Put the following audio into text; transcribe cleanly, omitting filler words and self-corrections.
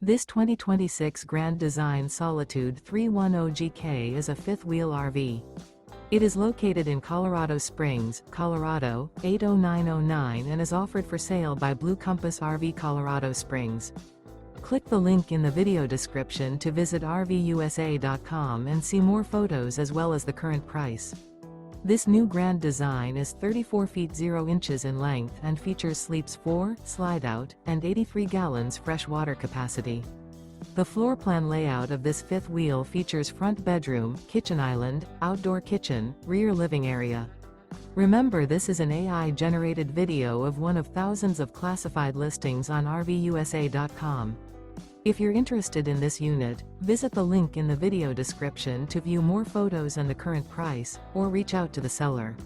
This 2026 Grand Design Solitude 310GK is a fifth-wheel RV. It is located in Colorado Springs, Colorado, 80909 and is offered for sale by Blue Compass RV Colorado Springs. Click the link in the video description to visit RVUSA.com and see more photos as well as the current price. This new Grand Design is 34 feet 0 inches in length and features sleeps 4, slide-out, and 83 gallons fresh water capacity. The floor plan layout of this fifth wheel features front bedroom, kitchen island, outdoor kitchen, rear living area. Remember, this is an AI-generated video of one of thousands of classified listings on RVUSA.com. If you're interested in this unit, visit the link in the video description to view more photos and the current price, or reach out to the seller.